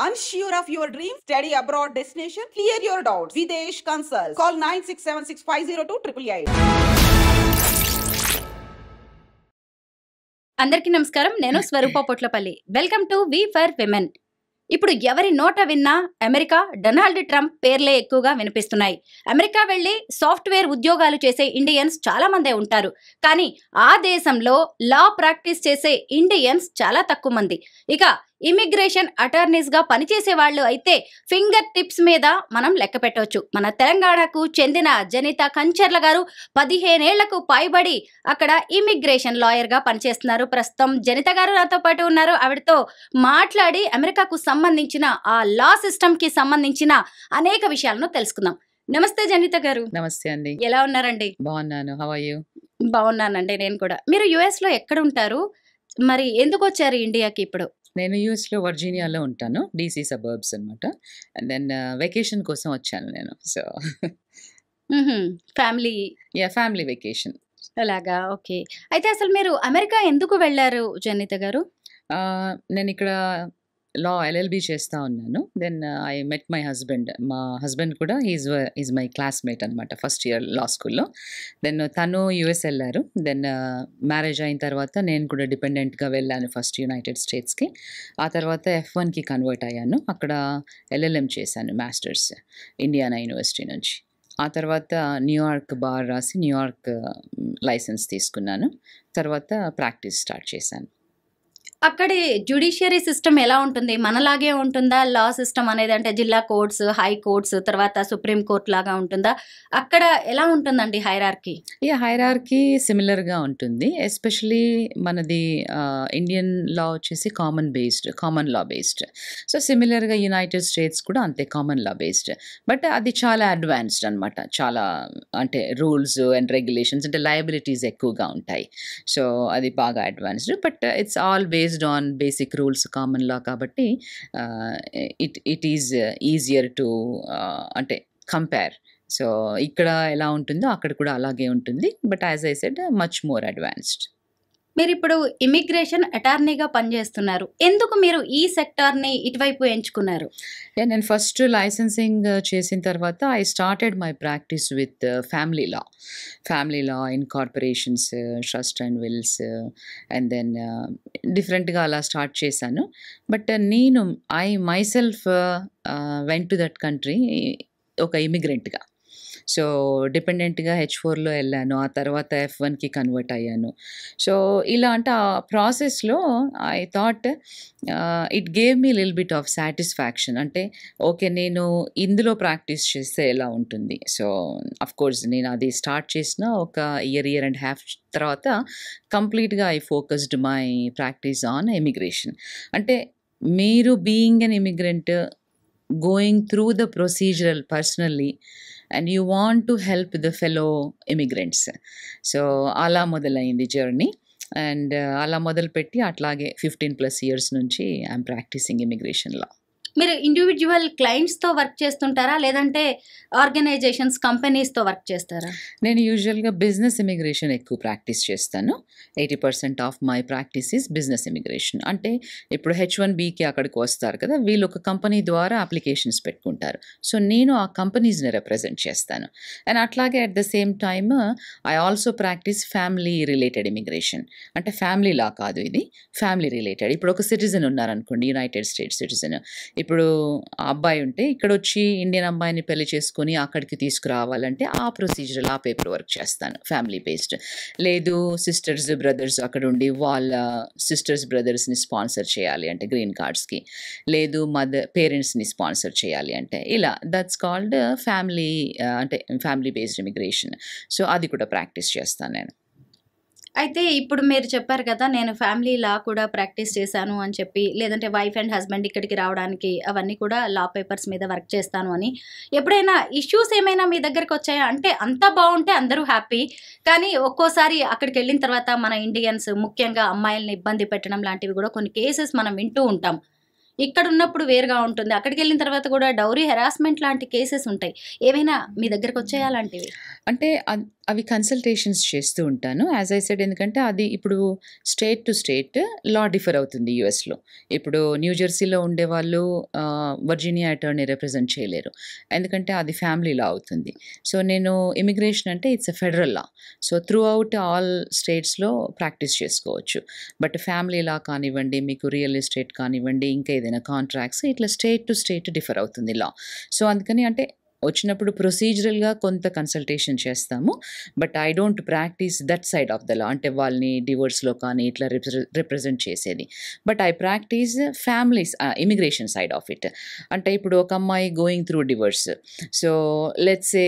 Unsure of your dream? Study abroad destination? Clear your doubts. Videsh Consult. Call 9676502888. అందరికీ నమస్కారం. నేను Swaroopa Potlapalli. Welcome to V for women. ఇప్పుడు ఎవరి నోట విన్నా అమెరికా, డొనాల్డ్ ట్రంప్ పేర్లే ఎక్కువగా వినిపిస్తున్నాయి. అమెరికా వెళ్ళి సాఫ్ట్వేర్ ఉద్యోగాలు చేసే ఇండియన్స్ చాలా మందే ఉంటారు. కానీ ఆ దేశంలో లా ప్రాక్టీస్ చేసే ఇండియన్స్ చాలా తక్కువ మంది. ఇక ఇమిగ్రేషన్ అటార్నీస్ గా పనిచేసే వాళ్ళు అయితే ఫింగర్ టిప్స్ మీద మనం లెక్క పెట్టవచ్చు. మన తెలంగాణకు చెందిన జనిత కంచర్ల గారు 15 ఏళ్లకు పైబడి అక్కడ ఇమిగ్రేషన్ లాయర్ గా పనిచేస్తున్నారు. ప్రస్తుతం జనిత గారు నాతో పాటు ఉన్నారు. ఆవిడతో మాట్లాడి అమెరికాకు సంబంధించిన ఆ లా సిస్టమ్ కి సంబంధించిన అనేక విషయాలను తెలుసుకుందాం. నమస్తే జనిత గారు. నమస్తే అండి. ఎలా ఉన్నారండి? బాగున్నాను. How are you? బాగున్నానండి. నేను కూడా. మీరు యుఎస్ లో ఎక్కడ ఉంటారు? మరి ఎందుకు వచ్చారు ఇండియాకి ఇప్పుడు? నేను యూఎస్లో వర్జీనియాలో ఉంటాను. డీసీ సబర్బ్స్ అనమాట. అండ్ దెన్ వెకేషన్ కోసం వచ్చాను నేను. సో ఫ్యామిలీ ఫ్యామిలీ వెకేషన్ అలాగా. ఓకే. అయితే అసలు మీరు అమెరికా ఎందుకు వెళ్ళారు జనిత గారు? నేను ఇక్కడ లా ఎల్ఎల్బి చేస్తూ ఉన్నాను. Then I met my husband. మా హస్బెండ్ కూడా ఈజ్ మై క్లాస్మేట్ అనమాట ఫస్ట్ ఇయర్ లా స్కూల్లో. దెన్ తను యుఎస్ వెళ్ళారు. దెన్ మ్యారేజ్ అయిన తర్వాత నేను కూడా డిపెండెంట్గా వెళ్ళాను ఫస్ట్ యునైటెడ్ స్టేట్స్కి. ఆ తర్వాత F1కి కన్వర్ట్ అయ్యాను. అక్కడ LLM చేశాను, మాస్టర్స్, ఇండియానా యూనివర్సిటీ నుంచి. ఆ తర్వాత న్యూయార్క్ బార్ రాసి న్యూయార్క్ లైసెన్స్ తీసుకున్నాను. తర్వాత ప్రాక్టీస్ స్టార్ట్ చేశాను. అక్కడి జ్యుడిషియరీ సిస్టమ్ ఎలా ఉంటుంది? మనలాగే ఉంటుందా లా సిస్టమ్ అనేది? అంటే జిల్లా కోర్ట్స్, హై కోర్ట్స్, తర్వాత సుప్రీం కోర్ట్ లాగా ఉంటుందా? అక్కడ ఎలా ఉంటుందండి హైరార్కీ? హైరార్కీ సిమిలర్గా ఉంటుంది. ఎస్పెషలీ మనది ఇండియన్ లా వచ్చేసి కామన్ లా బేస్డ్. సో సిమిలర్గా యునైటెడ్ స్టేట్స్ కూడా అంతే కామన్ లా బేస్డ్. బట్ అది చాలా అడ్వాన్స్డ్ అనమాట. చాలా అంటే రూల్స్ అండ్ రెగ్యులేషన్స్ అంటే లయబిలిటీస్ ఎక్కువగా ఉంటాయి. సో అది బాగా advanced. But it's all based on basic rules, common లా కాబట్టి ఇట్ ఈజ్ ఈజియర్ టు అంటే కంపేర్. సో ఇక్కడ ఎలా ఉంటుందో అక్కడ కూడా అలాగే ఉంటుంది. But as I said much more advanced. మీరు ఇప్పుడు ఇమిగ్రేషన్ అటార్నీగా పనిచేస్తున్నారు. ఎందుకు మీరు ఈ సెక్టార్ని ఇటువైపు ఎంచుకున్నారు? నేను ఫస్ట్ లైసెన్సింగ్ చేసిన తర్వాత I started my practice with family law in corporations, trust and wills, and then డిఫరెంట్గా అలా స్టార్ట్ చేశాను. బట్ నేను myself went to that country ఒక ఇమిగ్రెంట్గా. సో డిపెండెంట్గా H4లో వెళ్ళాను. ఆ తర్వాత F1కి కన్వర్ట్ అయ్యాను. సో ఇలా అంటే ఆ ప్రాసెస్లో I thought it gave me lil bit of satisfaction. అంటే ఓకే, నేను ఇందులో ప్రాక్టీస్ చేస్తే ఎలా ఉంటుంది. సో అఫ్కోర్స్ నేను అది స్టార్ట్ చేసిన ఒక ఇయర్ అండ్ హాఫ్ తర్వాత కంప్లీట్గా I focused my practice on immigration. అంటే మీరు being an immigrant, going through the procedural personally, and you want to help the fellow immigrants. So అలా మొదలైంది జర్నీ. అండ్ అలా మొదలుపెట్టి అట్లాగే 15+ ఇయర్స్ నుంచి ఐఎమ్ ప్రాక్టీసింగ్ ఇమిగ్రేషన్ లా. మీరు ఇండివిజువల్ క్లయింట్స్తో వర్క్ చేస్తుంటారా, లేదంటే ఆర్గనైజేషన్స్, కంపెనీస్తో వర్క్ చేస్తారా? నేను యూజువల్గా బిజినెస్ ఇమిగ్రేషన్ ఎక్కువ ప్రాక్టీస్ చేస్తాను. 80% of my practice is business immigration. అంటే ఇప్పుడు H1Bకి అక్కడికి వస్తారు కదా, వీళ్ళు ఒక కంపెనీ ద్వారా అప్లికేషన్స్ పెట్టుకుంటారు. సో నేను ఆ కంపెనీస్ని రిప్రజెంట్ చేస్తాను. అండ్ అట్లాగే at the same time I also practice family related immigration. అంటే ఫ్యామిలీ లా కాదు, ఇది ఫ్యామిలీ రిలేటెడ్. ఇప్పుడు ఒక సిటిజన్ ఉన్నారనుకోండి, యునైటెడ్ స్టేట్స్ సిటిజన్. ఇప్పుడు ఆ అబ్బాయి ఉంటే ఇక్కడ వచ్చి ఇండియన్ అమ్మాయిని పెళ్లి చేసుకుని అక్కడికి తీసుకురావాలంటే ఆ ప్రొసీజర్, ఆ పేపర్ వర్క్ చేస్తాను ఫ్యామిలీ బేస్డ్. లేదు సిస్టర్స్ బ్రదర్స్ అక్కడ ఉండి వాళ్ళ సిస్టర్స్ బ్రదర్స్ని స్పాన్సర్ చేయాలి అంటే గ్రీన్ కార్డ్స్కి, లేదు పేరెంట్స్ని స్పాన్సర్ చేయాలి అంటే ఇలా, దట్స్ కాల్డ్ ఫ్యామిలీ అంటే ఫ్యామిలీ బేస్డ్ ఇమిగ్రేషన్. సో అది కూడా ప్రాక్టీస్ చేస్తాను నేను. అయితే ఇప్పుడు మీరు చెప్పారు కదా, నేను ఫ్యామిలీ లా కూడా ప్రాక్టీస్ చేశాను అని చెప్పి, లేదంటే వైఫ్ అండ్ హస్బెండ్ ఇక్కడికి రావడానికి అవన్నీ కూడా లా పేపర్స్ మీద వర్క్ చేస్తాను అని. ఎప్పుడైనా ఇష్యూస్ ఏమైనా మీ దగ్గరికి వచ్చాయా? అంటే అంతా బాగుంటే అందరూ హ్యాపీ, కానీ ఒక్కోసారి అక్కడికి వెళ్ళిన తర్వాత మన ఇండియన్స్ ముఖ్యంగా అమ్మాయిల్ని ఇబ్బంది పెట్టడం లాంటివి కూడా కొన్ని కేసెస్ మనం వింటూ ఉంటాం. ఇక్కడ ఉన్నప్పుడు వేరుగా ఉంటుంది, అక్కడికి వెళ్ళిన తర్వాత కూడా డౌరీ హెరాస్మెంట్ లాంటి కేసెస్ ఉంటాయి. ఏమైనా మీ దగ్గరకు వచ్చాయా అలాంటివి? అంటే అవి కన్సల్టేషన్స్ చేస్తూ ఉంటాను. యాజ్ ఐ సెడ్, ఎందుకంటే అది ఇప్పుడు state to state law differ అవుతుంది యూఎస్లో. ఇప్పుడు న్యూజెర్సీలో ఉండేవాళ్ళు వర్జీనియా అటార్నీ రిప్రజెంట్ చేయలేరు, ఎందుకంటే అది ఫ్యామిలీ లా అవుతుంది. సో నేను ఇమిగ్రేషన్ అంటే it's a federal law. So through out all స్టేట్స్లో ప్రాక్టీస్ చేసుకోవచ్చు. బట్ ఫ్యామిలీ లా కానివ్వండి, మీకు రియల్ ఎస్టేట్ కానివ్వండి, ఇంకా ఏదైనా కాంట్రాక్ట్స్, ఇట్లా స్టేట్ టు స్టేట్ డిఫర్ అవుతుంది లా. సో అందుకని అంటే వచ్చినప్పుడు ప్రొసీజరల్గా కొంత కన్సల్టేషన్ చేస్తాము, but I don't practice that side of the law, అంటే వాళ్ళని డివోర్స్లో కానీ ఇట్లా రిప్రజెంట్ చేసేది. But I practice families immigration side of it. అంటే ఇప్పుడు ఒక అమ్మాయి going through divorce, so let's say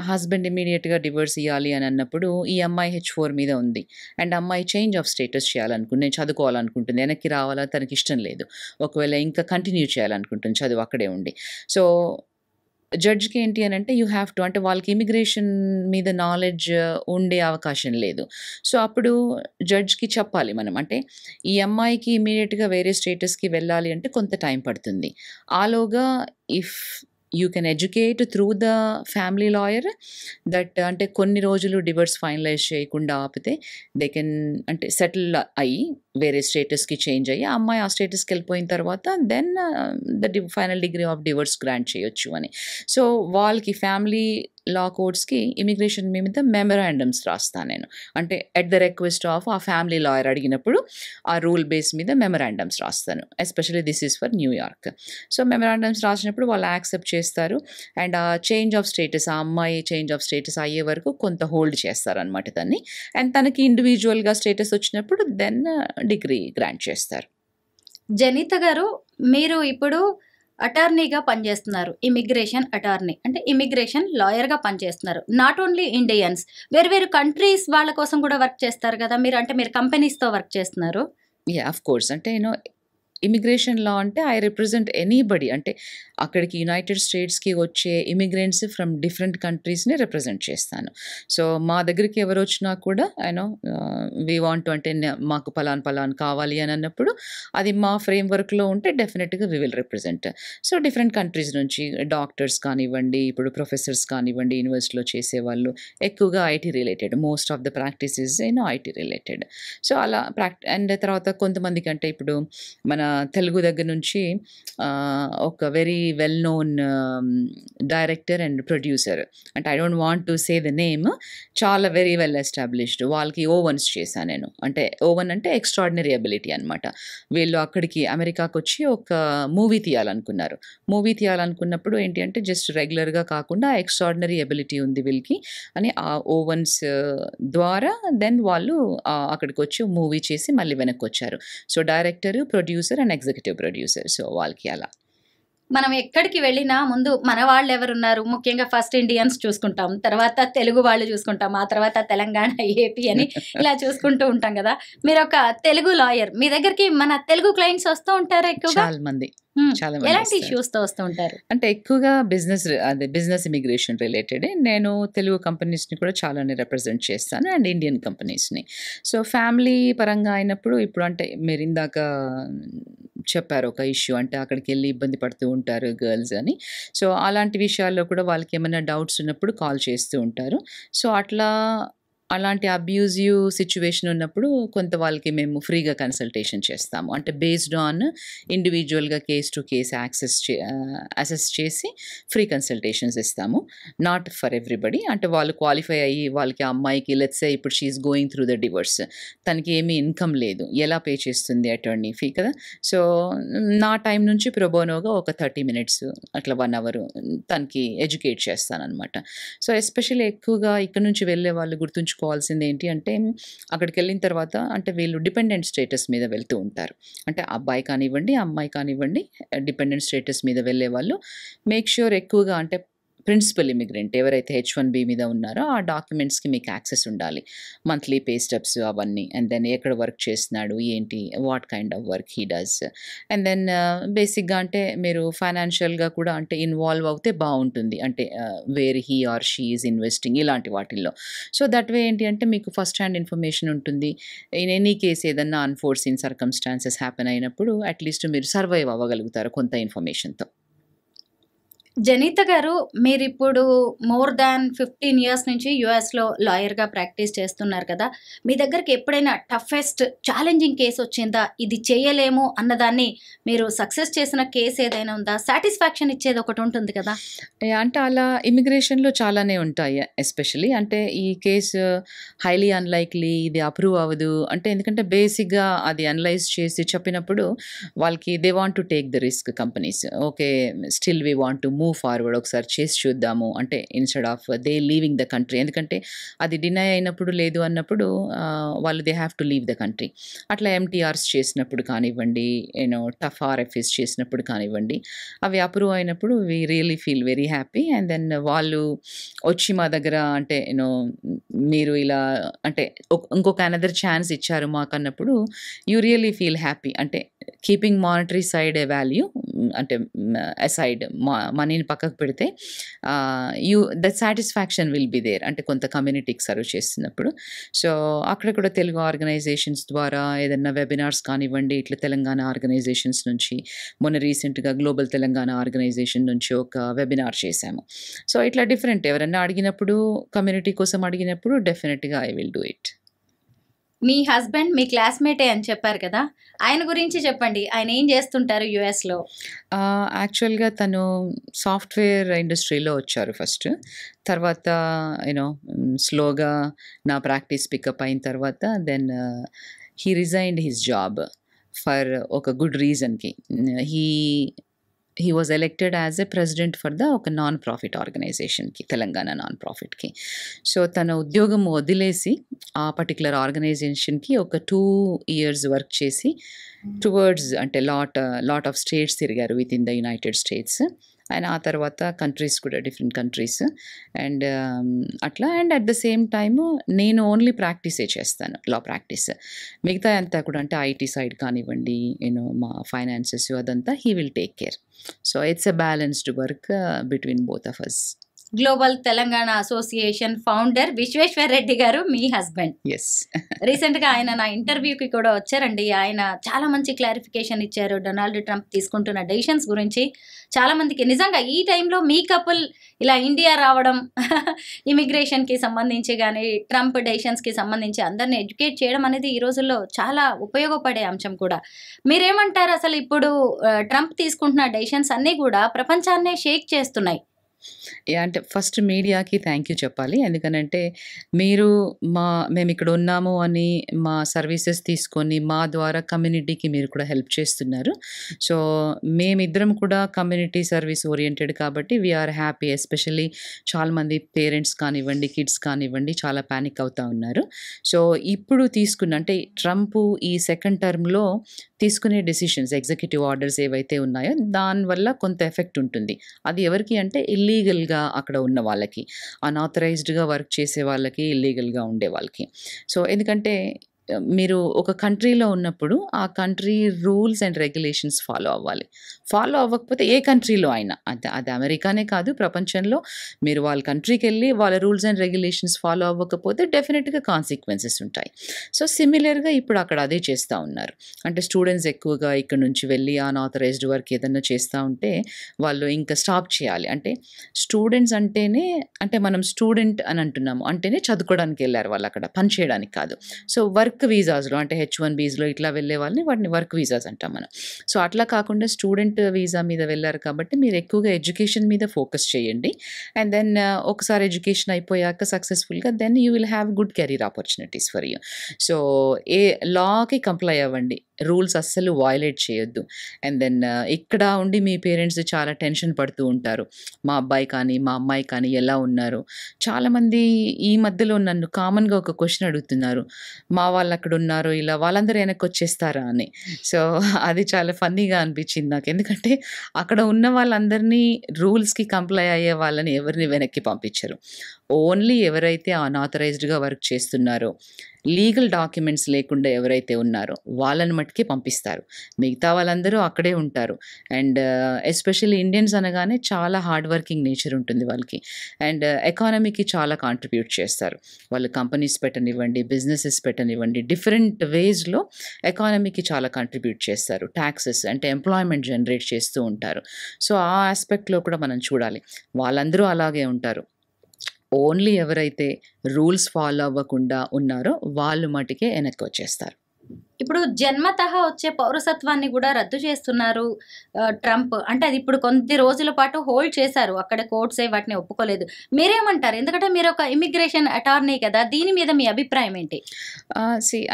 husband ఇమీడియట్గా డివోర్స్ ఇవ్వాలి అని అన్నప్పుడు ఈ అమ్మాయి H4 మీద ఉంది అండ్ అమ్మాయి చేంజ్ ఆఫ్ స్టేటస్ చేయాలనుకుంటుంది, నేను చదువుకోవాలనుకుంటుంది, వెనక్కి రావాలా తనకి ఇష్టం లేదు, ఒకవేళ ఇంకా కంటిన్యూ చేయాలనుకుంటుంది చదువు అక్కడే ఉండి. సో జడ్జ్కి ఏంటి అని అంటే యూ హ్యావ్ టు, అంటే వాళ్ళకి ఇమిగ్రేషన్ మీద నాలెడ్జ్ ఉండే అవకాశం లేదు. సో అప్పుడు జడ్జ్కి చెప్పాలి మనం, అంటే ఈ అమ్మాయికి ఇమీడియట్గా వేరే స్టేటస్కి వెళ్ళాలి అంటే కొంత టైం పడుతుంది. ఆలోగా if you can educate through the family lawyer that, అంటే కొన్ని రోజులు డివోర్స్ ఫైనలైజ్ చేయకుండా ఆపితే దే కెన్ అంటే సెటిల్ అయ్యి వేరే స్టేటస్కి చేంజ్ అయ్యి ఆ అమ్మాయి ఆ స్టేటస్కి వెళ్ళిపోయిన తర్వాత then final degree of divorce grant చేయొచ్చు అని. సో వాళ్ళకి ఫ్యామిలీ లా కోర్ట్స్కి ఇమిగ్రేషన్ మీద మెమరాండమ్స్ రాస్తాను నేను, అంటే ఎట్ ద రిక్వెస్ట్ ఆఫ్ ఆ ఫ్యామిలీ లాయర్ అడిగినప్పుడు ఆ రూల్ బేస్ మీద మెమరాండమ్స్ రాస్తాను. Especially this is for New York. So memorandums రాసినప్పుడు వాళ్ళు యాక్సెప్ట్ చేస్తారు అండ్ ఆ చేంజ్ ఆఫ్ స్టేటస్, ఆ అమ్మాయి చేంజ్ ఆఫ్ స్టేటస్ అయ్యే వరకు కొంత హోల్డ్ చేస్తారనమాట దాన్ని. అండ్ తనకి ఇండివిజువల్గా స్టేటస్ వచ్చినప్పుడు దెన్ డిగ్రీ గ్రాంట్ చేస్తారు. జనిత గారు, మీరు ఇప్పుడు అటార్నీగా పనిచేస్తున్నారు, ఇమిగ్రేషన్ అటార్నీ అంటే ఇమిగ్రేషన్ లాయర్గా పనిచేస్తున్నారు. నాట్ ఓన్లీ ఇండియన్స్, వేరు వేరు కంట్రీస్ వాళ్ళ కోసం కూడా వర్క్ చేస్తారు కదా మీరు, అంటే మీరు కంపెనీస్తో వర్క్ చేస్తున్నారు. Yeah, of course. అంటే ఇమిగ్రేషన్ లా అంటే ఐ రిప్రజెంట్ ఎనీబడి, అంటే అక్కడికి యునైటెడ్ స్టేట్స్కి వచ్చే ఇమిగ్రెంట్స్ ఫ్రమ్ డిఫరెంట్ కంట్రీస్ని రిప్రజెంట్ చేస్తాను. సో మా దగ్గరికి ఎవరు వచ్చినా కూడా వీ వాంట్, అంటే మాకు పలాన్ కావాలి అని అన్నప్పుడు అది మా ఫ్రేమ్ వర్క్లో ఉంటే డెఫినెట్గా we will represent. So different countries నుంచి డాక్టర్స్ కానివ్వండి, ఇప్పుడు ప్రొఫెసర్స్ కానివ్వండి, యూనివర్సిటీలో చేసేవాళ్ళు, ఎక్కువగా IT related, most of the practice is IT related. So అలా అండ్ తర్వాత కొంతమందికి, అంటే ఇప్పుడు మన తెలుగు దగ్గర నుంచి ఒక very well known director and producer, అంటే I don't want to say the name, చాలా వెరీ వెల్ ఎస్టాబ్లిష్డ్, వాళ్ళకి ఓవన్స్ చేశాను నేను. అంటే ఓవన్ అంటే ఎక్స్ట్రాడినరీ అబిలిటీ అనమాట. వీళ్ళు అక్కడికి అమెరికాకు వచ్చి ఒక మూవీ తీయాలనుకున్నప్పుడు ఏంటి అంటే జస్ట్ రెగ్యులర్గా కాకుండా ఎక్స్ట్రాడినరీ అబిలిటీ ఉంది వీళ్ళకి అని ఆ ఓవన్స్ ద్వారా దెన్ వాళ్ళు అక్కడికి వచ్చి మూవీ చేసి మళ్ళీ వెనక్కి వచ్చారు. So director, producer and executive producer. So వాళ్ళకి అలా మనం ఎక్కడికి వెళ్ళినా ముందు మన వాళ్ళు ఎవరున్నారు, ముఖ్యంగా ఫస్ట్ ఇండియన్స్ చూసుకుంటాం, తర్వాత తెలుగు వాళ్ళు చూసుకుంటాం, ఆ తర్వాత తెలంగాణ, ఏపీ అని ఇలా చూసుకుంటూ ఉంటాం కదా. మీరు ఒక తెలుగు లాయర్, మీ దగ్గరికి మన తెలుగు క్లయింట్స్ వస్తూ ఉంటారు ఎక్కువగా? చాలా మంది. ఎలాంటి ఇష్యూస్ తో వస్తూ ఉంటారు? అంటే ఎక్కువగా బిజినెస్ ఇమిగ్రేషన్ రిలేటెడ్. నేను తెలుగు కంపెనీస్ని కూడా చాలానే రిప్రజెంట్ చేస్తాను అండ్ ఇండియన్ కంపెనీస్ని. సో ఫ్యామిలీ పరంగా అయినప్పుడు, ఇప్పుడు అంటే మీరు ఇందాక చెప్పారు ఒక ఇష్యూ, అంటే అక్కడికి వెళ్ళి ఇబ్బంది పడుతూ ఉంటారు గర్ల్స్ అని. సో అలాంటి విషయాల్లో కూడా వాళ్ళకి ఏమైనా డౌట్స్ ఉన్నప్పుడు కాల్ చేస్తూ ఉంటారు. సో అలాంటి అబ్యూజివ్ సిచ్యువేషన్ ఉన్నప్పుడు కొంత వాళ్ళకి మేము ఫ్రీగా కన్సల్టేషన్ చేస్తాము. అంటే బేస్డ్ ఆన్ ఇండివిజువల్గా కేస్ టు కేస్ అసెస్ చేసి ఫ్రీ కన్సల్టేషన్స్ ఇస్తాము. నాట్ ఫర్ ఎవ్రీబడి, అంటే వాళ్ళు క్వాలిఫై అయ్యి వాళ్ళకి ఆ అమ్మాయికి లెట్స్ సే ఇప్పుడు she's going through the divorce, తనకి ఏమీ ఇన్కమ్ లేదు, ఎలా పే చేస్తుంది అటార్నీ ఫీ కదా. సో నా టైం నుంచి ప్రొబోనోగా ఒక 30 minutes అట్లా 1 hour తనకి ఎడ్యుకేట్ చేస్తానన్నమాట. సో ఎస్పెషల్లీ ఎక్కువగా ఇక్కడ నుంచి వెళ్ళే వాళ్ళు గుర్తుంచుకోవాల్సింది ఏంటి అంటే, అక్కడికి వెళ్ళిన తర్వాత అంటే వీళ్ళు డిపెండెంట్ స్టేటస్ మీద వెళ్తూ ఉంటారు. అంటే అబ్బాయి కానివ్వండి, అమ్మాయి కానివ్వండి, డిపెండెంట్ స్టేటస్ మీద వెళ్ళే వాళ్ళు మేక్ ష్యూర్ ఎక్కువగా అంటే ప్రిన్సిపల్ ఇమిగ్రెంట్ ఎవరైతే H1B మీద ఉన్నారో ఆ డాక్యుమెంట్స్కి మీకు యాక్సెస్ ఉండాలి. మంత్లీ పే స్టెప్స్ అవన్నీ, అండ్ దెన్ ఎక్కడ వర్క్ చేస్తున్నాడు, ఏంటి, what kind of work he does, and then బేసిక్గా అంటే మీరు ఫైనాన్షియల్గా కూడా అంటే ఇన్వాల్వ్ అవుతే బాగుంటుంది, అంటే where he or she is investing ఇలాంటి వాటిల్లో. సో దట్ వే ఏంటి అంటే మీకు ఫస్ట్ హ్యాండ్ ఇన్ఫర్మేషన్ ఉంటుంది. ఇన్ ఎనీ కేస్ ఏదన్నా అన్ఫోర్సిన్ సర్కమ్స్టాన్సెస్ హ్యాపెన్ అయినప్పుడు అట్లీస్ట్ మీరు సర్వైవ్ అవ్వగలుగుతారు కొంత ఇన్ఫర్మేషన్తో. జనీత గారు, మీరిప్పుడు మోర్ దాన్ 15 ఇయర్స్ నుంచి యుఎస్లో లాయర్గా ప్రాక్టీస్ చేస్తున్నారు కదా, మీ దగ్గరికి ఎప్పుడైనా టఫెస్ట్ ఛాలెంజింగ్ కేసు వచ్చిందా? ఇది చేయలేము అన్నదాన్ని మీరు సక్సెస్ చేసిన కేసు ఏదైనా ఉందా? సాటిస్ఫాక్షన్ ఇచ్చేది ఒకటి ఉంటుంది కదా. అంటే అలా ఇమిగ్రేషన్లో చాలానే ఉంటాయి. ఎస్పెషలీ అంటే ఈ కేసు హైలీ అన్లైక్లీ, ఇది అప్రూవ్ అవ్వదు అంటే, ఎందుకంటే బేసిక్గా అది అనలైజ్ చేసి చెప్పినప్పుడు వాళ్ళకి they want to take the risk companies. Okay, still we want to move forward, ఒకసారి చేసి చూద్దాము అంటే, instead of they leaving the country. ఎందుకంటే అది డినై అయినప్పుడు లేదు అన్నప్పుడు వాళ్ళు they have to leave the country. అట్లా MTRs చేసినప్పుడు కానివ్వండి, టఫ్ RFS చేసినప్పుడు కానివ్వండి, అవి అప్రూవ్ అయినప్పుడు we really feel very happy. And then వాళ్ళు వచ్చి మా దగ్గర అంటే మీరు ఇలా అంటే ఇంకొక అనదర్ ఛాన్స్ ఇచ్చారు మాకు అన్నప్పుడు యూ రియలీ ఫీల్ హ్యాపీ. అంటే keeping monetary side a value అంటే అసైడ్ మనీని పక్కకు పెడితే the satisfaction will be there, అంటే కొంత కమ్యూనిటీకి సర్వ్ చేస్తున్నప్పుడు. సో అక్కడ కూడా తెలుగు ఆర్గనైజేషన్స్ ద్వారా ఏదైనా వెబినార్స్ కానివ్వండి, ఇట్లా తెలంగాణ ఆర్గనైజేషన్స్ నుంచి మొన్న రీసెంట్గా గ్లోబల్ తెలంగాణ ఆర్గనైజేషన్ నుంచి ఒక వెబినార్ చేశాము. సో ఇట్లా డిఫరెంట్ ఎవరన్నా అడిగినప్పుడు, కమ్యూనిటీ కోసం అడిగినప్పుడు డెఫినెట్గా ఐ విల్ డూ ఇట్. మీ హస్బెండ్ మీ క్లాస్మేటే అని చెప్పారు కదా, ఆయన గురించి చెప్పండి. ఆయన ఏం చేస్తుంటారు యుఎస్లో? యాక్చువల్గా తను సాఫ్ట్వేర్ ఇండస్ట్రీలో వచ్చారు ఫస్ట్. తర్వాత స్లోగా నా ప్రాక్టీస్ పికప్ అయిన తర్వాత then he resigned his job for ఒక గుడ్ రీజన్కి. He was elected as a president for ఒక నాన్ ప్రాఫిట్ ఆర్గనైజేషన్కి, తెలంగాణ నాన్ ప్రాఫిట్కి. సో తన ఉద్యోగం వదిలేసి ఆ పర్టికులర్ ఆర్గనైజేషన్కి ఒక 2 years వర్క్ చేసి టువర్డ్స్ అంటే లాట్ ఆఫ్ స్టేట్స్ తిరిగారు with in the United States. And ఆ తర్వాత కంట్రీస్ కూడా డిఫరెంట్ కంట్రీస్ అండ్ అట్లా. And at the same time నేను ఓన్లీ ప్రాక్టీసే చేస్తాను, లా ప్రాక్టీస్. మిగతా అంతా కూడా అంటే IT సైడ్ కానివ్వండి, మా ఫైనాన్సెస్ అదంతా he will take care. So it's a balanced work between both of us. Global Telangana association founder Vishweshwar Reddy garu మీ హస్బెండ్. ఎస్, రీసెంట్గా ఆయన నా ఇంటర్వ్యూకి కూడా వచ్చారండి. ఆయన చాలా మంచి క్లారిఫికేషన్ ఇచ్చారు డొనాల్డ్ ట్రంప్ తీసుకుంటున్న డెసిషన్స్ గురించి. చాలా మందికి నిజంగా ఈ టైంలో మీ కపుల్ ఇలా ఇండియా రావడం, ఇమిగ్రేషన్కి సంబంధించి కానీ ట్రంప్ డెసిషన్స్కి సంబంధించి అందరిని ఎడ్యుకేట్ చేయడం అనేది ఈ రోజుల్లో చాలా ఉపయోగపడే అంశం కూడా. మీరేమంటారు? అసలు ఇప్పుడు ట్రంప్ తీసుకుంటున్న డెసిషన్స్ అన్నీ కూడా ప్రపంచాన్నే షేక్ చేస్తున్నాయి. అంటే ఫస్ట్ మీడియాకి థ్యాంక్ యూ చెప్పాలి. ఎందుకనంటే మేము ఇక్కడ ఉన్నాము అని మా సర్వీసెస్ తీసుకొని మా ద్వారా కమ్యూనిటీకి మీరు కూడా హెల్ప్ చేస్తున్నారు. సో మేమిద్దరం కూడా కమ్యూనిటీ సర్వీస్ ఓరియంటెడ్ కాబట్టి వీఆర్ హ్యాపీ. ఎస్పెషల్లీ చాలామంది పేరెంట్స్ కానివ్వండి, కిడ్స్ కానివ్వండి చాలా ప్యానిక్ అవుతూ ఉన్నారు. సో ఇప్పుడు అంటే ట్రంప్ ఈ సెకండ్ టర్మ్లో తీసుకునే డెసిషన్స్, ఎగ్జిక్యూటివ్ ఆర్డర్స్ ఏవైతే ఉన్నాయో దానివల్ల కొంత ఎఫెక్ట్ ఉంటుంది. అది ఎవరికి అంటే ఇల్లీగల్గా అక్కడ ఉన్న వాళ్ళకి, అన్ఆథరైజ్డ్గా వర్క్ చేసే వాళ్ళకి, ఇల్లీగల్గా ఉండే వాళ్ళకి. సో ఎందుకంటే మీరు ఒక కంట్రీలో ఉన్నప్పుడు ఆ country rules and regulations follow అవ్వాలి. ఫాలో అవ్వకపోతే ఏ కంట్రీలో అయినా, అది అమెరికానే కాదు ప్రపంచంలో, మీరు వాళ్ళ కంట్రీకి వెళ్ళి వాళ్ళ రూల్స్ అండ్ రెగ్యులేషన్స్ ఫాలో అవ్వకపోతే డెఫినెట్గా కాన్సిక్వెన్సెస్ ఉంటాయి. సో సిమిలర్గా ఇప్పుడు అక్కడ అదే చేస్తూ ఉన్నారు. అంటే స్టూడెంట్స్ ఎక్కువగా ఇక్కడ నుంచి వెళ్ళి అన్ఆథరైజ్డ్ వర్క్ ఏదన్నా చేస్తూ ఉంటే వాళ్ళు ఇంకా స్టాప్ చేయాలి. అంటే స్టూడెంట్స్ అంటేనే, అంటే మనం స్టూడెంట్ అని అంటున్నాము అంటేనే చదువుకోవడానికి వెళ్ళారు వాళ్ళు, అక్కడ పని చేయడానికి కాదు. సో వర్క్ వీసాస్లో అంటే H1Bsలో ఇట్లా వెళ్ళే వాళ్ళని వాటిని వర్క్ వీసాస్ అంటాం మనం. సో అట్లా కాకుండా స్టూడెంట్ వీసా మీద వెళ్ళారు కాబట్టి మీరు ఎక్కువగా ఎడ్యుకేషన్ మీద ఫోకస్ చేయండి. అండ్ దెన్ ఒకసారి ఎడ్యుకేషన్ అయిపోయాక సక్సెస్ఫుల్గా then you will have good career opportunities for you. So లాకి కంప్లై అవ్వండి, రూల్స్ అస్సలు వయలేట్ చేయొద్దు. అండ్ దెన్ ఇక్కడ ఉండి మీ పేరెంట్స్ చాలా టెన్షన్ పడుతూ ఉంటారు, మా అబ్బాయి కానీ మా అమ్మాయి కానీ ఎలా ఉన్నారు. చాలామంది ఈ మధ్యలో నన్ను కామన్గా ఒక క్వశ్చన్ అడుగుతున్నారు, మా వాళ్ళు అక్కడ ఉన్నారు, ఇలా వాళ్ళందరూ వెనక్కి వచ్చేస్తారా అని. సో అది చాలా ఫన్నీగా అనిపించింది నాకు. ఎందుకంటే అక్కడ ఉన్న వాళ్ళందరినీ రూల్స్కి కంప్లై అయ్యే వాళ్ళని ఎవరిని వెనక్కి పంపించరు. ఓన్లీ ఎవరైతే అన్ఆథరైజ్డ్గా వర్క్ చేస్తున్నారో, లీగల్ డాక్యుమెంట్స్ లేకుండా ఎవరైతే ఉన్నారో వాళ్ళని మట్టుకే పంపిస్తారు. మిగతా వాళ్ళందరూ అక్కడే ఉంటారు. అండ్ ఎస్పెషల్లీ ఇండియన్స్ అనగానే చాలా హార్డ్ వర్కింగ్ నేచర్ ఉంటుంది వాళ్ళకి. అండ్ ఎకానమీకి చాలా కాంట్రిబ్యూట్ చేస్తారు. వాళ్ళు కంపెనీస్ పెట్టనివ్వండి, బిజినెసెస్ పెట్టనివ్వండి, డిఫరెంట్ వేస్లో ఎకానమీకి చాలా కాంట్రిబ్యూట్ చేస్తారు. ట్యాక్సెస్ అంటే ఎంప్లాయ్మెంట్ జనరేట్ చేస్తూ ఉంటారు. సో ఆ ఆస్పెక్ట్లో కూడా మనం చూడాలి. వాళ్ళందరూ అలాగే ఉంటారు. ఓన్లీ ఎవరైతే రూల్స్ ఫాలో అవ్వకుండా ఉన్నారో వాళ్ళు మటుకే వెనక్కి వచ్చేస్తారు. ఇప్పుడు జన్మతః వచ్చే పౌరసత్వాన్ని కూడా రద్దు చేస్తున్నారు ట్రంప్. అంటే అది ఇప్పుడు కొద్ది రోజుల పాటు హోల్డ్ చేశారు, అక్కడ కోర్ట్సే వాటిని ఒప్పుకోలేదు. మీరేమంటారు? ఎందుకంటే మీరు ఒక ఇమిగ్రేషన్ అటార్నీ కదా, దీని మీద మీ అభిప్రాయం ఏంటి?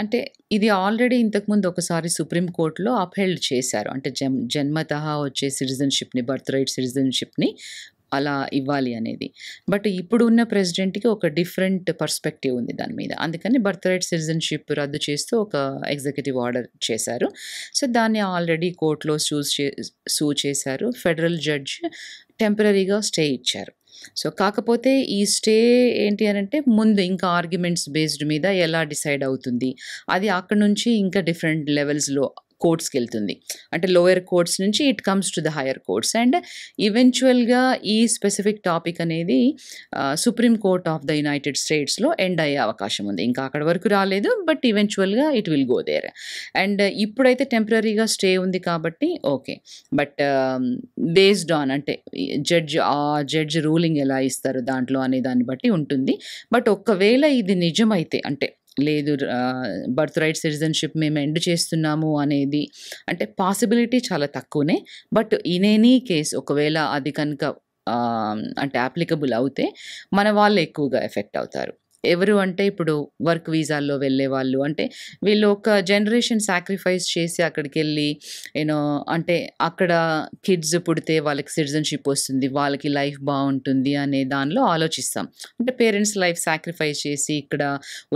అంటే ఇది ఆల్రెడీ ఇంతకుముందు ఒకసారి సుప్రీంకోర్టులో అప్హెల్డ్ చేశారు. అంటే జన్మతః వచ్చే సిటిజన్షిప్ని, బర్త్ రైట్ సిటిజన్షిప్ని అలా ఇవ్వాలి అనేది. బట్ ఇప్పుడు ఉన్న ప్రెసిడెంట్కి ఒక డిఫరెంట్ పర్స్పెక్టివ్ ఉంది దాని మీద. అందుకని బర్త్ రైట్ సిటిజన్షిప్ రద్దు చేస్తూ ఒక ఎగ్జిక్యూటివ్ ఆర్డర్ చేశారు. సో దాన్ని ఆల్రెడీ కోర్టులో సూ చేశారు. ఫెడరల్ జడ్జ్ టెంపరీగా స్టే ఇచ్చారు. సో కాకపోతే ఈ స్టే ఏంటి అని అంటే ముందు ఇంకా ఆర్గ్యుమెంట్స్ బేస్డ్ మీద ఎలా డిసైడ్ అవుతుంది, అది అక్కడ నుంచి ఇంకా డిఫరెంట్ లెవెల్స్లో కోర్ట్స్కి వెళ్తుంది. అంటే లోయర్ కోర్ట్స్ నుంచి it comes to the higher courts. And ఈవెన్చువల్గా ఈ స్పెసిఫిక్ టాపిక్ అనేది supreme court of the United స్టేట్స్లో ఎండ్ అయ్యే అవకాశం ఉంది. ఇంకా అక్కడ వరకు రాలేదు, బట్ ఈవెన్చువల్గా it will go there. And ఇప్పుడైతే టెంపరీగా స్టే ఉంది కాబట్టి ఓకే. బట్ బేస్డ్ ఆన్ అంటే జడ్జ్ రూలింగ్ ఎలా ఇస్తారు దాంట్లో అనే దాన్ని బట్టి ఉంటుంది. బట్ ఒకవేళ ఇది నిజమైతే, అంటే లేదు బర్త్ రైట్ సిటిజన్షిప్ మేము ఎండ్ చేస్తున్నాము అనేది అంటే పాసిబిలిటీ చాలా తక్కువనే. బట్ ఇన్ ఎనీ కేస్ ఒకవేళ అది కనుక అంటే అప్లికబుల్ అవుతే మన వాళ్ళు ఎక్కువగా ఎఫెక్ట్ అవుతారు. ఎవరు అంటే ఇప్పుడు వర్క్ వీసాల్లో వెళ్ళే వాళ్ళు, అంటే వీళ్ళు ఒక జనరేషన్ సాక్రిఫైస్ చేసి అక్కడికి వెళ్ళి అంటే అక్కడ కిడ్స్ పుడితే వాళ్ళకి సిటిజన్షిప్ వస్తుంది, వాళ్ళకి లైఫ్ బాగుంటుంది అనే దానిలో ఆలోచిస్తాం. అంటే పేరెంట్స్ లైఫ్ సాక్రిఫైస్ చేసి ఇక్కడ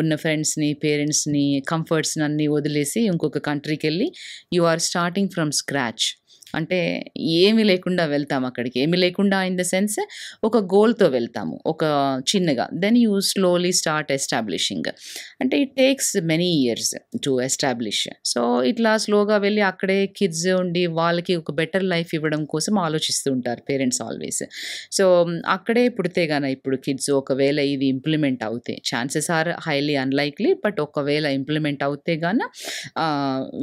ఉన్న ఫ్రెండ్స్ని, పేరెంట్స్ని, కంఫర్ట్స్ని అన్నీ వదిలేసి ఇంకొక కంట్రీకి వెళ్ళి you are starting from scratch. అంటే ఏమీ లేకుండా వెళ్తాము అక్కడికి. ఏమీ లేకుండా ఇన్ ద సెన్స్ ఒక గోల్తో వెళ్తాము, ఒక చిన్నగా. Then you slowly start establishing. అంటే it takes many years to establish. So ఇట్లా స్లోగా వెళ్ళి అక్కడే కిడ్స్ ఉండి వాళ్ళకి ఒక బెటర్ లైఫ్ ఇవ్వడం కోసం ఆలోచిస్తూ ఉంటారు పేరెంట్స్ ఆల్వేస్. సో అక్కడే పుడితే గాన ఇప్పుడు కిడ్స్ ఒకవేళ ఇది ఇంప్లిమెంట్ అవుతే, chances are highly unlikely, but ఒకవేళ ఇంప్లిమెంట్ అవుతే గాన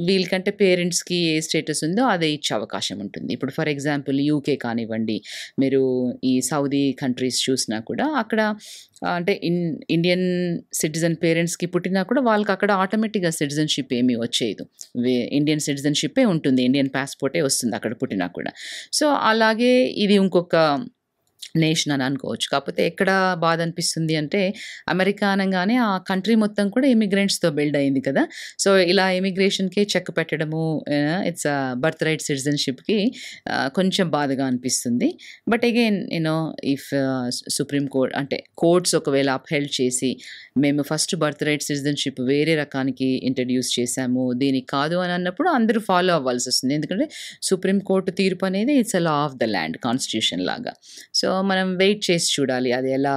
వీళ్ళకంటే పేరెంట్స్కి ఏ స్టేటస్ ఉందో అదే ఇచ్చే అవకాశం ఉంటుంది. ఇప్పుడు ఫర్ ఎగ్జాంపుల్ యూకే కానివ్వండి, మీరు ఈ సౌదీ కంట్రీస్ చూసినా కూడా అక్కడ అంటే ఇండియన్ సిటిజన్ పేరెంట్స్కి పుట్టినా కూడా వాళ్ళకి అక్కడ ఆటోమేటిక్గా సిటిజన్షిప్ ఏమీ వచ్చేది, ఇండియన్ సిటిజన్షిప్పే ఉంటుంది, ఇండియన్ పాస్పోర్టే వస్తుంది అక్కడ పుట్టినా కూడా. సో అలాగే ఇది ఇంకొక నేషన్ అని అనుకోవచ్చు. కాకపోతే ఎక్కడ బాధ అనిపిస్తుంది అంటే అమెరికా అనగానే ఆ కంట్రీ మొత్తం కూడా ఇమిగ్రెంట్స్తో బిల్డ్ అయింది కదా. సో ఇలా ఇమిగ్రేషన్కే చెక్ పెట్టడము, ఇట్స్ బర్త్ రైట్ సిటిజన్షిప్కి కొంచెం బాధగా అనిపిస్తుంది. But again if supreme court అంటే కోర్ట్స్ ఒకవేళ అప్హెల్డ్ చేసి మేము ఫస్ట్ బర్త్ రైట్ సిటిజన్షిప్ వేరే రకానికి ఇంట్రడ్యూస్ చేశాము, దీనికి కాదు అని అన్నప్పుడు అందరూ ఫాలో అవ్వాల్సి వస్తుంది. ఎందుకంటే సుప్రీం కోర్టు తీర్పు అనేది it's a law of the land, constitution లాగా. సో మనం వెయిట్ చేసి చూడాలి అది ఎలా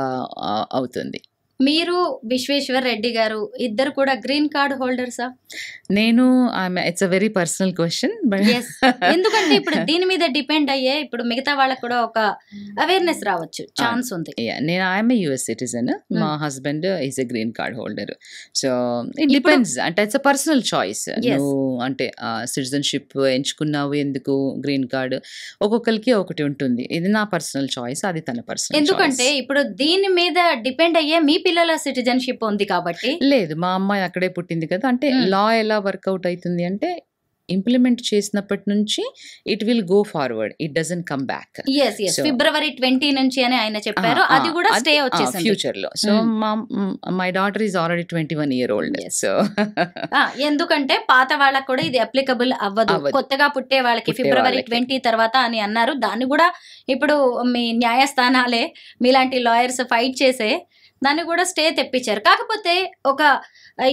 అవుతుంది. మీరు విశ్వేశ్వర్ రెడ్డి గారు ఇద్దరు కూడా గ్రీన్ కార్డ్ హోల్డర్సా? నేను it's a very personal question, but ఎందుకంటే ఇప్పుడు దీని మీద డిపెండ్ అయ్యే ఇప్పుడు మిగతా వాళ్ళకి కూడా ఒక అవేర్నెస్ రావచ్చు, ఛాన్స్ ఉంది. నేను ఐఎమ్ ఏ యుఎస్ సిటిజన్, మా husband is a green card holder. So it depends, అంటే ఇట్స్ అ పర్సనల్ చాయిస్. నువ్వు అంటే సిటిజన్షిప్ ఎంచుకున్నావు ఎందుకు, గ్రీన్ కార్డ్ ఒక్కొక్కరికి ఒకటి ఉంటుంది. ఇది నా పర్సనల్ చాయిస్, అది తన పర్సనల్. ఎందుకంటే ఇప్పుడు దీని మీద డిపెండ్ అయ్యే మీ పిల్లల సిటిజన్షిప్ ఉంది కాబట్టి. లేదు, మా అమ్మాయి అక్కడే పుట్టింది కదా. అంటే లా ఎలా వర్కౌట్ అవుతుంది అంటే ఇంప్లిమెంట్ చేసినప్పటి నుంచి it will go forward, it doesn't come back. February 20 నుంచి అని ఆయన చెప్పారు, అది కూడా స్టే వచ్చేసింది ఫ్యూచర్ లో. So my daughter is already 21 year old. So ఎందుకంటే పాత వాళ్ళకి కూడా ఇది అప్లికబుల్ అవ్వదు, కొత్తగా పుట్టే వాళ్ళకి ఫిబ్రవరి 20 తర్వాత అని అన్నారు. దాన్ని కూడా ఇప్పుడు మీ న్యాయస్థానాలే మీలాంటి లాయర్స్ ఫైట్ చేసే దాన్ని కూడా స్టే తెప్పించారు. కాకపోతే ఒక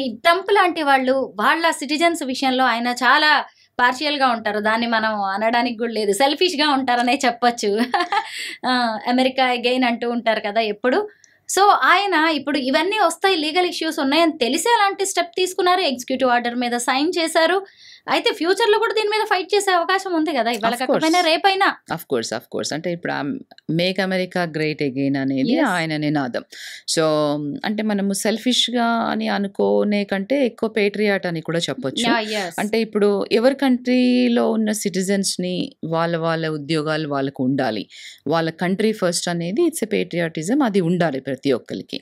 ఈ ట్రంప్ లాంటి వాళ్ళు వాళ్ళ సిటిజన్స్ విషయంలో ఆయన చాలా పార్షియల్గా ఉంటారు. దాన్ని మనం అనడానికి కూడా లేదు, సెల్ఫిష్గా ఉంటారనే చెప్పొచ్చు. అమెరికా అగైన్ అంటూ ఉంటారు కదా ఎప్పుడు. సో ఆయన ఇప్పుడు ఇవన్నీ వస్తాయి, లీగల్ ఇష్యూస్ ఉన్నాయని తెలిసి అలాంటి స్టెప్ తీసుకున్నారు, ఎగ్జిక్యూటివ్ ఆర్డర్ మీద సైన్ చేశారు. అయితే ఫ్యూచర్ లో కూడా దీని మీద ఫైట్ చేసే అవకాశం ఉంది కదా, ఇవాళ కాకపోయినా రేపైనా. అఫ్ కోర్స్ అంటే ఇప్పుడు మేక్ అమెరికా గ్రేట్ అగైన్ అనేది ఆయన నినాదం. సో అంటే మనము సెల్ఫిష్ గా అని అనుకోనే కంటే ఎక్కువ పేట్రియాట్ అని కూడా చెప్పొచ్చు. అంటే ఇప్పుడు ఎవరి కంట్రీలో ఉన్న సిటిజన్స్ ని వాళ్ళ ఉద్యోగాలు వాళ్ళకు ఉండాలి, వాళ్ళ కంట్రీ ఫస్ట్ అనేది ఇట్స్ ఎ పేట్రియాటిజం, అది ఉండాలి ప్రతి ఒక్కరికి.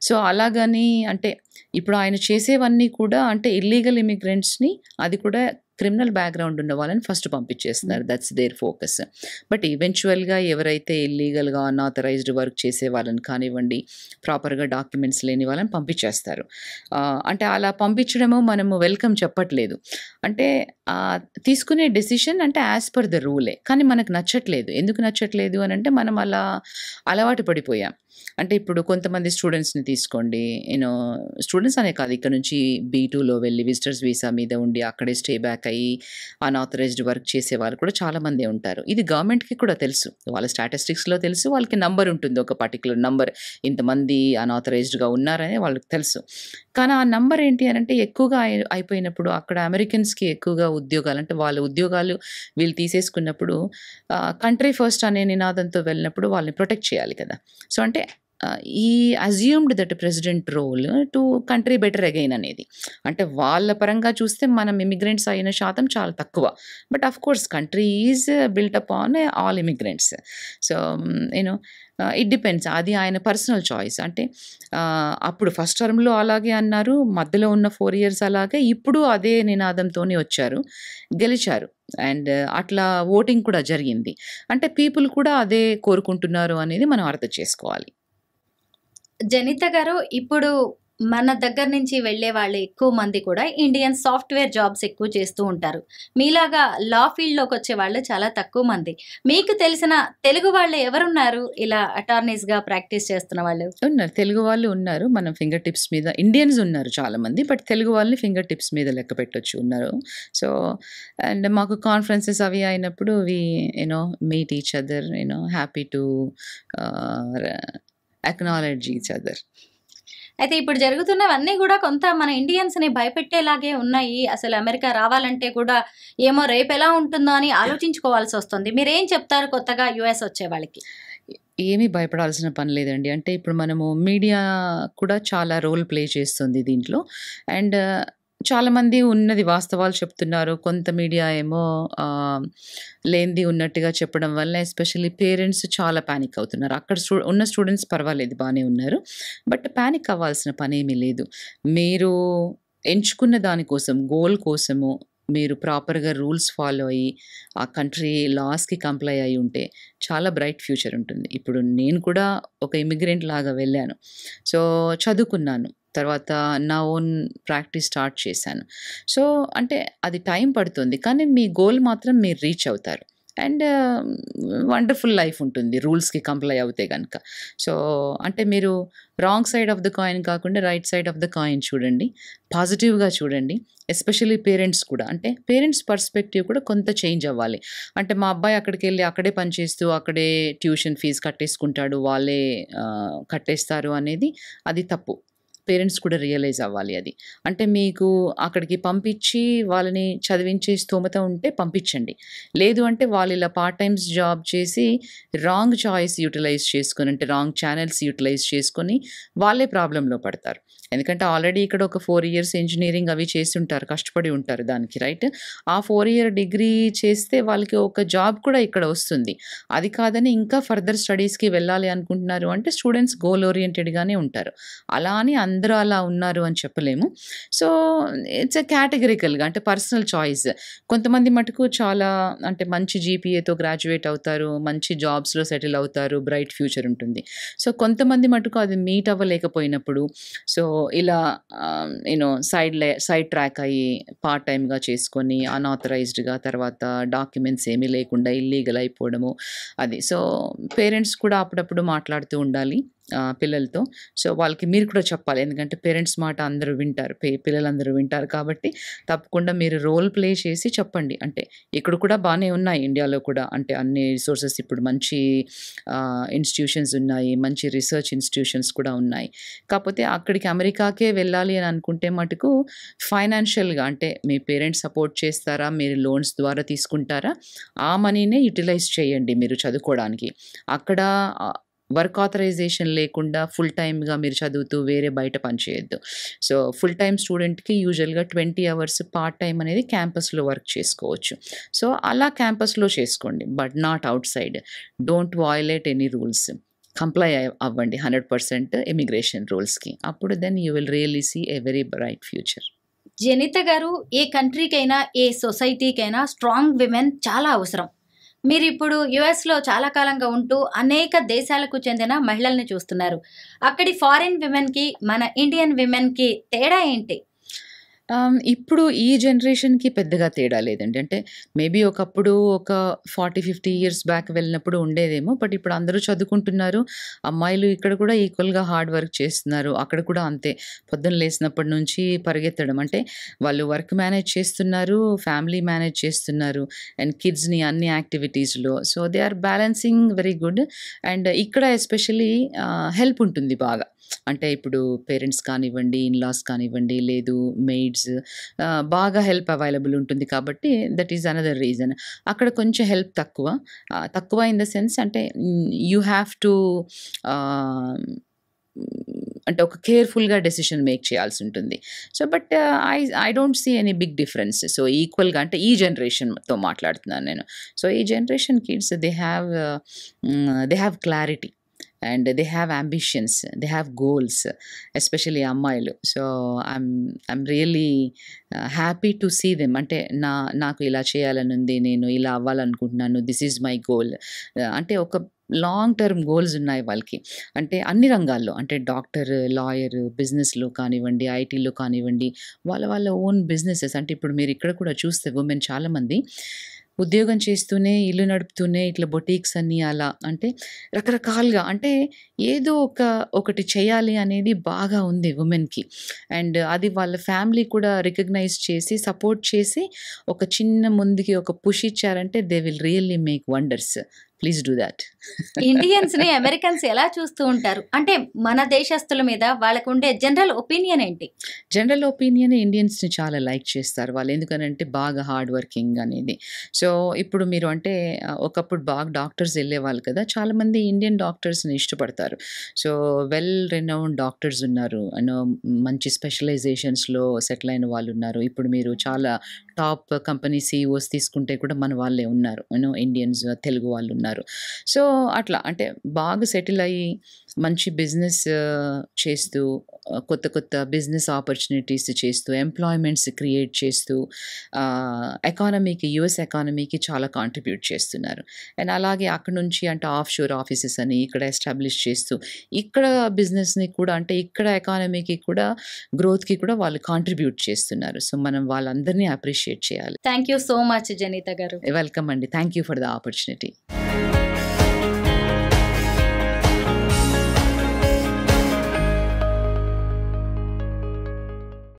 సో అలాగని అంటే ఇప్పుడు ఆయన చేసేవన్నీ కూడా అంటే ఇల్లీగల్ ఇమిగ్రెంట్స్ని, అది కూడా క్రిమినల్ బ్యాక్గ్రౌండ్ ఉన్న వాళ్ళని ఫస్ట్ పంపించేస్తున్నారు, దట్స్ దేర్ ఫోకస్. బట్ ఈవెన్చువల్గా ఎవరైతే ఇల్లీగల్గా అన్ఆథరైజ్డ్ వర్క్ చేసే వాళ్ళని కానివ్వండి, ప్రాపర్గా డాక్యుమెంట్స్ లేని వాళ్ళని పంపించేస్తారు. అంటే అలా పంపించడము మనము వెల్కమ్ చెప్పట్లేదు, అంటే తీసుకునే డెసిషన్ అంటే యాజ్ పర్ ద రూలే, కానీ మనకు నచ్చట్లేదు. ఎందుకు నచ్చట్లేదు అని అంటే మనం అలా అలవాటు పడిపోయాం. అంటే ఇప్పుడు కొంతమంది స్టూడెంట్స్ని తీసుకోండి, స్టూడెంట్స్ అనే కాదు, ఇక్కడ నుంచి B2లో వెళ్ళి విజిటర్స్ వీసా మీద ఉండి అక్కడే స్టే బ్యాక్ అయ్యి అన్ఆథరైజ్డ్ వర్క్ చేసే వాళ్ళు కూడా చాలామంది ఉంటారు. ఇది గవర్నమెంట్కి కూడా తెలుసు, వాళ్ళ స్టాటిస్టిక్స్లో తెలుసు, వాళ్ళకి నంబర్ ఉంటుంది, ఒక పర్టికులర్ నంబర్, ఇంతమంది అన్ఆథరైజ్డ్గా ఉన్నారని వాళ్ళకి తెలుసు. కానీ ఆ నంబర్ ఏంటి అని అంటే ఎక్కువగా అయిపోయినప్పుడు అక్కడ అమెరికన్స్కి ఎక్కువగా ఉద్యోగాలు, అంటే వాళ్ళ ఉద్యోగాలు వీళ్ళు తీసేసుకున్నప్పుడు కంట్రీ ఫస్ట్ అనే నినాదంతో వెళ్ళినప్పుడు వాళ్ళని ప్రొటెక్ట్ చేయాలి కదా. సో అంటే ఈ assumed that president role to country better again అనేది, అంటే వాళ్ళ పరంగా చూస్తే మనం ఇమిగ్రెంట్స్ అయిన శాతం చాలా తక్కువ, but of course country is built up on all immigrants. So it depends, అది ఆయన పర్సనల్ చాయిస్. అంటే అప్పుడు ఫస్ట్ టర్మ్లో అలాగే అన్నారు, మధ్యలో ఉన్న 4 years అలాగే, ఇప్పుడు అదే నినాదంతోనే వచ్చారు, గెలిచారు, అండ్ అట్లా ఓటింగ్ కూడా జరిగింది. అంటే పీపుల్ కూడా అదే కోరుకుంటున్నారు అనేది మనం అర్థం చేసుకోవాలి. జనిత గారు, ఇప్పుడు మన దగ్గర నుంచి వెళ్ళే వాళ్ళు ఎక్కువ మంది కూడా ఇండియన్ సాఫ్ట్వేర్ జాబ్స్ ఎక్కువ చేస్తూ ఉంటారు. మీలాగా లా ఫీల్డ్లోకి వచ్చే వాళ్ళు చాలా తక్కువ మంది. మీకు తెలిసిన తెలుగు వాళ్ళు ఎవరున్నారు ఇలా అటార్నీస్గా ప్రాక్టీస్ చేస్తున్న వాళ్ళు? ఉన్నారు, తెలుగు వాళ్ళు ఉన్నారు, మనం ఫింగర్ టిప్స్ మీద. ఇండియన్స్ ఉన్నారు చాలామంది, బట్ తెలుగు వాళ్ళని ఫింగర్ టిప్స్ మీద లెక్క పెట్టొచ్చు ఉన్నారు. సో అండ్ మాకు కాన్ఫరెన్సెస్ అవి అయినప్పుడు we meet each other, happy to acknowledge each other. అయితే ఇప్పుడు జరుగుతున్నవన్నీ కూడా కొంత మన ఇండియన్స్ని భయపెట్టేలాగే ఉన్నాయి. అసలు అమెరికా రావాలంటే కూడా ఏమో రేపు ఎలా ఉంటుందో అని ఆలోచించుకోవాల్సి వస్తుంది. మీరేం చెప్తారు కొత్తగా US వచ్చే వాళ్ళకి? ఏమీ భయపడాల్సిన పని లేదండి. అంటే ఇప్పుడు మనము మీడియా కూడా చాలా రోల్ ప్లే చేస్తుంది దీంట్లో, అండ్ చాలామంది ఉన్నది వాస్తవాలు చెప్తున్నారు, కొంత మీడియా ఏమో లేనిది ఉన్నట్టుగా చెప్పడం వల్ల ఎస్పెషల్లీ పేరెంట్స్ చాలా ప్యానిక్ అవుతున్నారు. అక్కడ ఉన్న స్టూడెంట్స్ పర్వాలేదు, బాగానే ఉన్నారు, బట్ ప్యానిక్ అవ్వాల్సిన పని ఏమీ లేదు. మీరు ఎంచుకున్న దానికోసం, గోల్ కోసము మీరు ప్రాపర్గా రూల్స్ ఫాలో అయ్యి ఆ కంట్రీ లాస్కి కంప్లై అయి ఉంటే చాలా బ్రైట్ ఫ్యూచర్ ఉంటుంది. ఇప్పుడు నేను కూడా ఒక ఇమిగ్రెంట్ లాగా వెళ్ళాను, సో చదువుకున్నాను, తర్వాత నా ఓన్ ప్రాక్టీస్ స్టార్ట్ చేశాను. సో అంటే అది టైం పడుతుంది, కానీ మీ గోల్ మాత్రం మీరు రీచ్ అవుతారు, అండ్ వండర్ఫుల్ లైఫ్ ఉంటుంది రూల్స్కి కంప్లై అవుతే కనుక. సో అంటే మీరు wrong side of the coin కాకుండా right side of the coin చూడండి, పాజిటివ్గా చూడండి. ఎస్పెషల్లీ పేరెంట్స్ కూడా, అంటే పేరెంట్స్ పర్స్పెక్టివ్ కూడా కొంత చేంజ్ అవ్వాలి. అంటే మా అబ్బాయి అక్కడికి వెళ్ళి అక్కడే పనిచేస్తూ అక్కడే ట్యూషన్ ఫీజు కట్టేసుకుంటాడు, వాళ్ళే కట్టేస్తారు అనేది అది తప్పు. పేరెంట్స్ కూడా రియలైజ్ అవ్వాలి అది. అంటే మీకు అక్కడికి పంపించి వాళ్ళని చదివించే స్తోమత ఉంటే పంపించండి, లేదు అంటే వాళ్ళు ఇలా పార్ట్ టైమ్స్ జాబ్ చేసి రాంగ్ చాయిస్ యూటిలైజ్ చేసుకొని, అంటే రాంగ్ ఛానల్స్ యూటిలైజ్ చేసుకొని వాళ్ళే ప్రాబ్లంలో పడతారు. ఎందుకంటే ఆల్రెడీ ఇక్కడ ఒక 4 years ఇంజనీరింగ్ అవి చేసి ఉంటారు, కష్టపడి ఉంటారు దానికి, రైట్? ఆ 4 year డిగ్రీ చేస్తే వాళ్ళకి ఒక జాబ్ కూడా ఇక్కడ వస్తుంది. అది కాదని ఇంకా ఫర్దర్ స్టడీస్కి వెళ్ళాలి అనుకుంటున్నారు అంటే స్టూడెంట్స్ గోల్ ఓరియంటెడ్గానే ఉంటారు. అలా అని అందరూ అలా ఉన్నారు అని చెప్పలేము. సో ఇట్స్ ఎ కేటగిరికల్గా, అంటే పర్సనల్ చాయిస్. కొంతమంది మటుకు చాలా అంటే మంచి GPAతో గ్రాడ్యుయేట్ అవుతారు, మంచి జాబ్స్లో సెటిల్ అవుతారు, బ్రైట్ ఫ్యూచర్ ఉంటుంది. సో కొంతమంది మటుకు అది మీట్ అవ్వలేకపోయినప్పుడు సో ఇలా సైడ్ ట్రాక్ అయ్యి పార్ట్ టైమ్గా చేసుకొని అన్ఆథరైజ్డ్గా, తర్వాత డాక్యుమెంట్స్ ఏమీ లేకుండా ఇల్లీగల్ అయిపోవడము అది. సో పేరెంట్స్ కూడా అప్పుడప్పుడు మాట్లాడుతూ ఉండాలి, పిల్లలతో. సో వాళ్ళకి మీరు కూడా చెప్పాలి. ఎందుకంటే పేరెంట్స్ మాట అందరూ వింటారు. పిల్లలందరూ వింటారు కాబట్టి తప్పకుండా మీరు రోల్ ప్లే చేసి చెప్పండి. అంటే ఇక్కడ కూడా బానే ఉన్నాయి ఇండియాలో కూడా. అంటే అన్ని రిసోర్సెస్ ఇప్పుడు మంచి ఇన్‌స్టిట్యూషన్స్ ఉన్నాయి. మంచి రిసర్చ్ ఇన్‌స్టిట్యూషన్స్ కూడా ఉన్నాయి. కాపోతే అక్కడికి అమెరికాకే వెళ్ళాలి అని అనుకుంటే మటుకు ఫైనాన్షియల్‌గా అంటే మీ పేరెంట్స్ సపోర్ట్ చేస్తారా? మీరు లోన్స్ ద్వారా తీసుకుంటారా? ఆ మనీనే యుటిలైజ్ చేయండి మీరు చదువుకోవడానికి. అక్కడ వర్క్ ఆథరైజేషన్ లేకుండా ఫుల్ టైమ్‌గా మీరు చదువుతూ వేరే బయట పని చేయొద్దు. సో ఫుల్ టైమ్ స్టూడెంట్‌కి యూజువల్‌గా 20 అవర్స్ పార్ట్ టైమ్ అనేది క్యాంపస్‌లో వర్క్ చేసుకోవచ్చు. సో అలా క్యాంపస్‌లో చేసుకోండి. But not outside. Don't violate any rules. Comply అవ్వండి 100% ఇమిగ్రేషన్ రూల్స్‌కి. అప్పుడు then you will really see a very bright future. Janitha గారు, ఏ కంట్రీకైనా ఏ సొసైటీకైనా స్ట్రాంగ్ విమెన్ చాలా అవసరం. మీరు ఇప్పుడు యుఎస్లో చాలా కాలంగా ఉంటూ అనేక దేశాలకు చెందిన మహిళల్ని చూస్తున్నారు. అక్కడి ఫారిన్ విమెన్కి మన ఇండియన్ విమెన్కి తేడా ఏంటి? ఇప్పుడు ఈ జనరేషన్‌కి పెద్దగా తేడా లేదండి. అంటే మేబీ ఒకప్పుడు ఒక 40, 50 ఇయర్స్ బ్యాక్ వెళ్ళినప్పుడు ఉండేదేమో. బట్ ఇప్పుడు అందరూ చదువుకుంటున్నారు. అమ్మాయిలు ఇక్కడ కూడా ఈక్వల్‌గా హార్డ్ వర్క్ చేస్తున్నారు. అక్కడ కూడా అంతే. పొద్దున్న లేసినప్పటి నుంచి పరిగెత్తడం. అంటే వాళ్ళు వర్క్ మేనేజ్ చేస్తున్నారు, ఫ్యామిలీ మేనేజ్ చేస్తున్నారు అండ్ కిడ్స్‌ని అన్ని యాక్టివిటీస్‌లో. So they are balancing very good. And ఇక్కడ ఎస్పెషల్లీ హెల్ప్ ఉంటుంది బాగా. అంటే ఇప్పుడు పేరెంట్స్ కానివ్వండి, ఇన్‌లాస్ కానివ్వండి, లేదు మెయిడ్స్ బాగా హెల్ప్ అవైలబుల్ ఉంటుంది కాబట్టి దట్ ఈస్ అనదర్ రీజన్. అక్కడ కొంచెం హెల్ప్ తక్కువ. తక్కువ ఇన్ ద సెన్స్ అంటే యూ హ్యావ్ టు అంటే ఒక కేర్‌ఫుల్‌గా డెసిషన్ మేక్ చేయాల్సి ఉంటుంది. So but I don't see any big difference. So ఈక్వల్‌గా అంటే ఈ జనరేషన్‌తో మాట్లాడుతున్నాను నేను. సో ఈ generation kids they have clarity. And they have ambitions, they have goals, especially అమ్మాయిలు. So I'm really happy to see them. అంటే నాకు ఇలా చేయాలని ఉంది, నేను ఇలా అవ్వాలనుకుంటున్నాను, దిస్ ఈజ్ మై గోల్. అంటే ఒక లాంగ్ టర్మ్ గోల్స్ ఉన్నాయి వాళ్ళకి. అంటే అన్ని రంగాల్లో అంటే డాక్టర్, లాయర్, బిజినెస్‌లో కానివ్వండి, ఐటీలో కానివ్వండి, వాళ్ళ ఓన్ బిజినెసెస్. అంటే ఇప్పుడు మీరు ఇక్కడ కూడా చూస్తే ఉమెన్ చాలామంది ఉద్యోగం చేస్తూనే, ఇల్లు నడుపుతూనే ఇట్లా బొటీక్స్ అని అలా అంటే రకరకాలుగా అంటే ఏదో ఒకటి చేయాలి అనేది బాగా ఉంది ఉమెన్‌కి. అండ్ అది వాళ్ళ ఫ్యామిలీ కూడా రికగ్నైజ్ చేసి, సపోర్ట్ చేసి ఒక చిన్న ముందుకి ఒక పుష్ ఇచ్చారంటే they will really make wonders. Please do that. ఇండియన్స్‌ని అమెరికన్స్ ఎలా చూస్తూ ఉంటారు? అంటే మన దేశస్తుల మీద వాళ్ళకుండే జనరల్ ఒపీనియన్ ఏంటి? జనరల్ ఒపీనియన్ ఇండియన్స్‌ని చాలా లైక్ చేస్తారు వాళ్ళు. ఎందుకనంటే బాగా హార్డ్ వర్కింగ్ అనేది. సో ఇప్పుడు మీరు అంటే ఒకప్పుడు బాగా డాక్టర్స్ వెళ్ళేవాళ్ళు కదా! చాలామంది ఇండియన్ డాక్టర్స్‌ని ఇష్టపడతారు. సో వెల్ రెనౌన్డ్ డాక్టర్స్ ఉన్నారు. మంచి స్పెషలైజేషన్స్‌లో సెటిల్ అయిన వాళ్ళు ఉన్నారు. ఇప్పుడు మీరు చాలా టాప్ కంపెనీ సీఈఓస్ తీసుకుంటే కూడా మన వాళ్ళే ఉన్నారు. ఇండియన్స్, తెలుగు వాళ్ళు ఉన్నారు. సో అట్లా అంటే బాగా సెటిల్ అయ్యి మంచి బిజినెస్ చేస్తూ, కొత్త బిజినెస్ ఆపర్చునిటీస్ చేస్తూ, ఎంప్లాయ్మెంట్స్ క్రియేట్ చేస్తూ ఎకానమీకి, యూఎస్ ఎకానమీకి చాలా కాంట్రిబ్యూట్ చేస్తున్నారు. అండ్ అలాగే అక్కడ నుంచి అంటే ఆఫ్‌షోర్ ఆఫీసెస్ అని ఇక్కడ ఎస్టాబ్లిష్ చేస్తూ, ఇక్కడ బిజినెస్‌ని కూడా అంటే ఇక్కడ ఎకానమీకి కూడా గ్రోత్‌కి కూడా వాళ్ళు కాంట్రిబ్యూట్ చేస్తున్నారు. సో మనం వాళ్ళందరినీ అప్రిషియేట్ చేయాలి. థ్యాంక్ యూ సో మచ్ జనిత గారు. వెల్కమ్ అండి. Thank you for the opportunity.